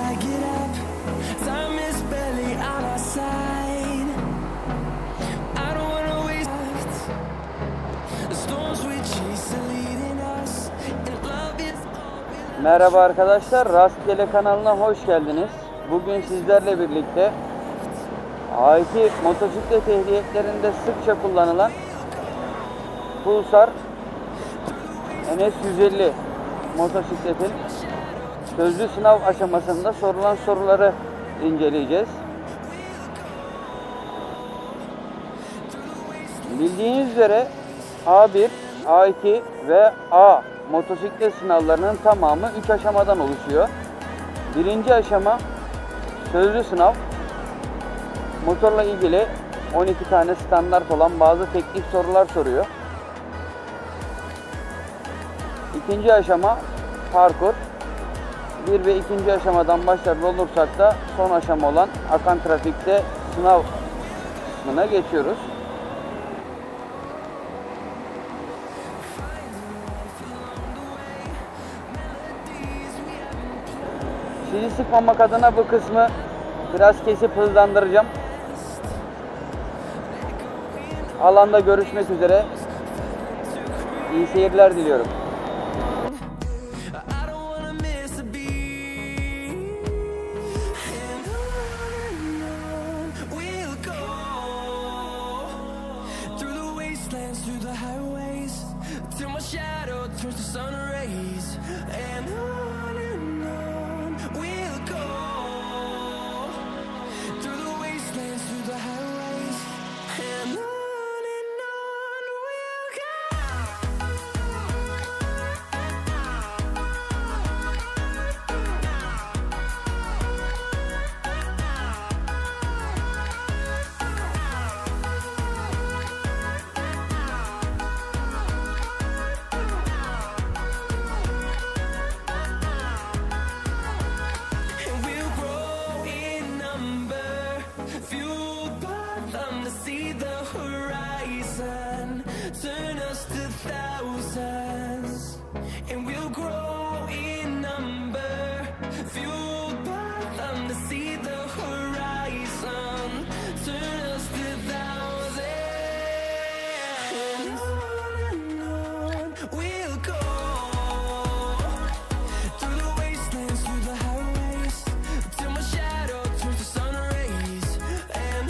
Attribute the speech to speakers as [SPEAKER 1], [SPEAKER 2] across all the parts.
[SPEAKER 1] I get up. Time is barely on our side. I don't wanna waste the storms we chase are leading us, and love is all.
[SPEAKER 2] Merhaba arkadaşlar, Rastgele kanalına hoş geldiniz. Bugün sizlerle birlikte A2 motosiklet ehliyetlerinde sıkça kullanılan Pulsar NS150 motosikletin sözlü sınav aşamasında sorulan soruları inceleyeceğiz. Bildiğiniz üzere A1, A2 ve A motosiklet sınavlarının tamamı 3 aşamadan oluşuyor. Birinci aşama sözlü sınav. Motorla ilgili 12 tane standart olan bazı teknik sorular soruyor. İkinci aşama parkur. 1 ve 2. aşamadan başarılı olursak da son aşama olan akan trafikte sınav kısmına geçiyoruz. Sizi sıkmamak adına bu kısmı biraz kesip hızlandıracağım. Alanda görüşmek üzere. İyi seyirler diliyorum.
[SPEAKER 1] Through the highways till my shadow turns to sun rays, and on we'll go through the wastelands, through the highways, and on we'll go. See the horizon, turn us to thousands, and we'll grow in number, fueled by them to see the horizon, turn us to thousands, and on we'll go, through the wastelands, through the highways, till my shadow turns to sun rays, and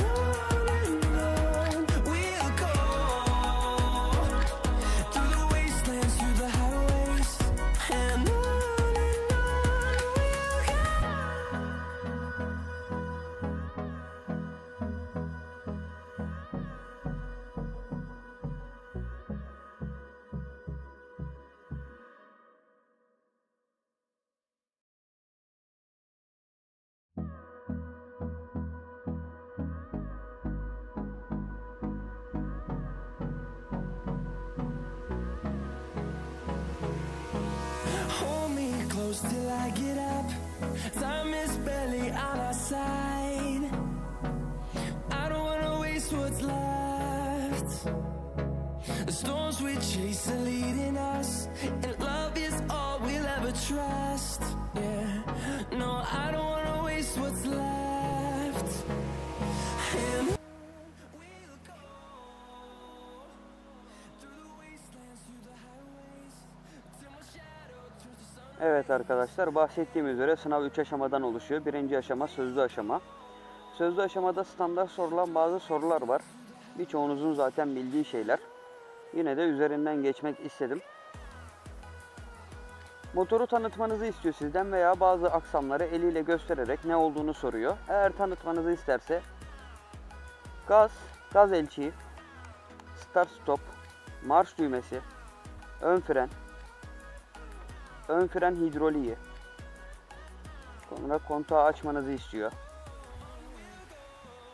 [SPEAKER 1] close till I get up. Time is barely on our side. I don't wanna waste what's left. The storms we chase are leading us, and love is all we'll ever trust. Yeah, no, I don't wanna waste what's left. And we'll go through the wastelands, through the highways, till my shadow turns to sun.
[SPEAKER 2] Evet arkadaşlar, bahsettiğim üzere sınav 3 aşamadan oluşuyor. Birinci aşama sözlü aşama. Sözlü aşamada standart sorulan bazı sorular var. Birçoğunuzun zaten bildiği şeyler. Yine de üzerinden geçmek istedim. Motoru tanıtmanızı istiyor sizden veya bazı aksamları eliyle göstererek ne olduğunu soruyor. Eğer tanıtmanızı isterse gaz elçiği, start stop, marş düğmesi, ön fren hidroliği, sonra kontağı açmanızı istiyor.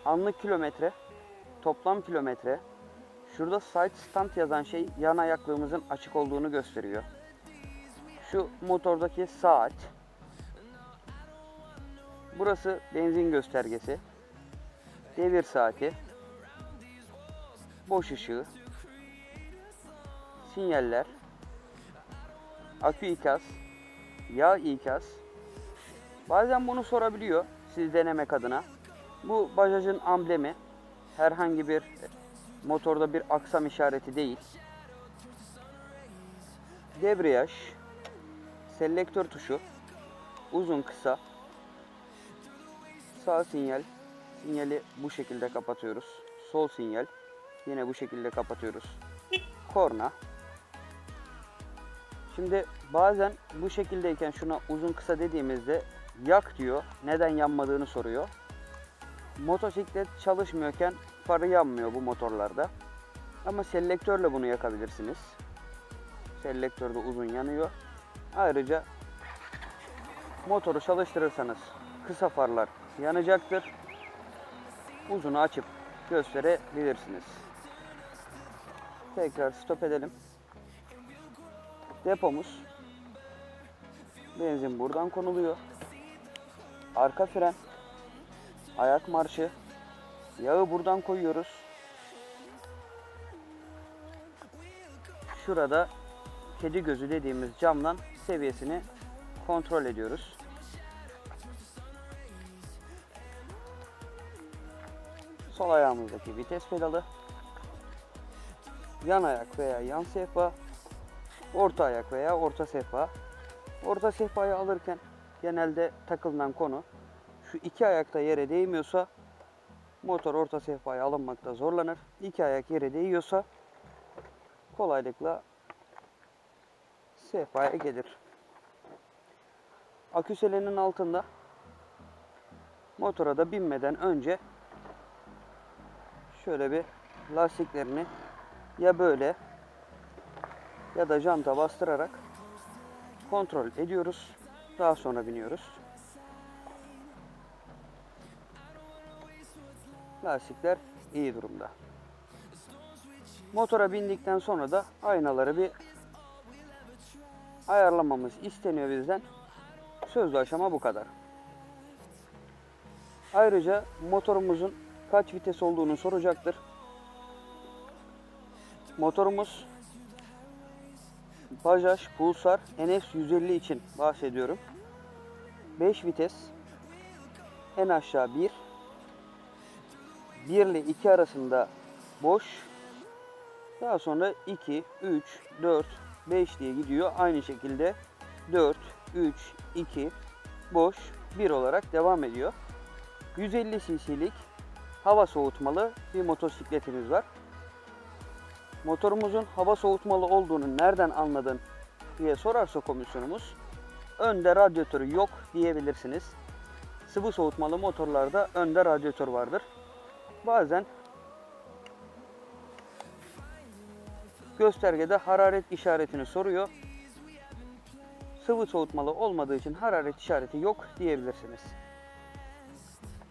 [SPEAKER 2] Anlık kilometre, toplam kilometre, şurada side stand yazan şey yan ayaklığımızın açık olduğunu gösteriyor. Şu motordaki saat, burası benzin göstergesi, devir saati, boş ışığı, sinyaller, akü ikaz, yağ ikaz, Bazen bunu sorabiliyor siz denemek adına. Bu Bajaj'ın amblemi. Herhangi bir motorda bir aksam işareti değil. Debriyaj, selektör tuşu, uzun kısa, sağ sinyal, sinyali bu şekilde kapatıyoruz. Sol sinyal, yine bu şekilde kapatıyoruz. Korna. Şimdi bazen bu şekildeyken şuna uzun kısa dediğimizde yak diyor. Neden yanmadığını soruyor. Motosiklet çalışmıyorken farı yanmıyor bu motorlarda. Ama selektörle bunu yakabilirsiniz. Selektör de uzun yanıyor. Ayrıca motoru çalıştırırsanız kısa farlar yanacaktır. Uzunu açıp gösterebilirsiniz. Tekrar stop edelim. Depomuz. Benzin buradan konuluyor. Arka fren. Ayak marşı. Yağı buradan koyuyoruz. Şurada kedi gözü dediğimiz camdan seviyesini kontrol ediyoruz. Sol ayağımızdaki vites pedalı. Yan ayak veya yan sehpa. Orta ayak veya orta sehpa. Orta sehpayı alırken genelde takılan konu şu iki ayakta yere değmiyorsa motor orta sehpaya alınmakta zorlanır. İki ayak yere değiyorsa kolaylıkla sehpaya gelir. Akü selenin altında motora da binmeden önce şöyle bir lastiklerini ya böyle ya da janta bastırarak kontrol ediyoruz. Daha sonra biniyoruz. Lastikler iyi durumda. Motora bindikten sonra da aynaları bir ayarlamamız isteniyor bizden. Sözlü aşama bu kadar. Ayrıca motorumuzun kaç vites olduğunu soracaktır. Motorumuz Bajaj Pulsar NS 150 için bahsediyorum. 5 vites, en aşağı 1. 1 ile 2 arasında boş. Daha sonra 2, 3, 4, 5 diye gidiyor. Aynı şekilde 4, 3, 2, boş, 1 olarak devam ediyor. 150 cc'lik hava soğutmalı bir motosikletimiz var. Motorumuzun hava soğutmalı olduğunu nereden anladın diye sorarsa komisyonumuz, önde radyatörü yok diyebilirsiniz. Sıvı soğutmalı motorlarda önde radyatör vardır. Bazen göstergede hararet işaretini soruyor. Sıvı soğutmalı olmadığı için hararet işareti yok diyebilirsiniz.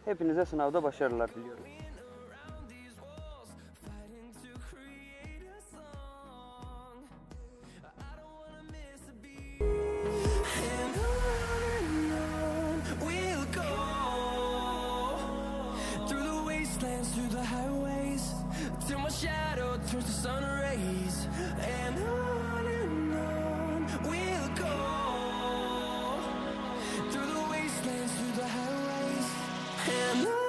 [SPEAKER 2] Hepinize sınavda başarılar diliyorum.
[SPEAKER 1] Through the highways till my shadow turns to sun rays, and on we'll go through the wastelands, through the highways, and on.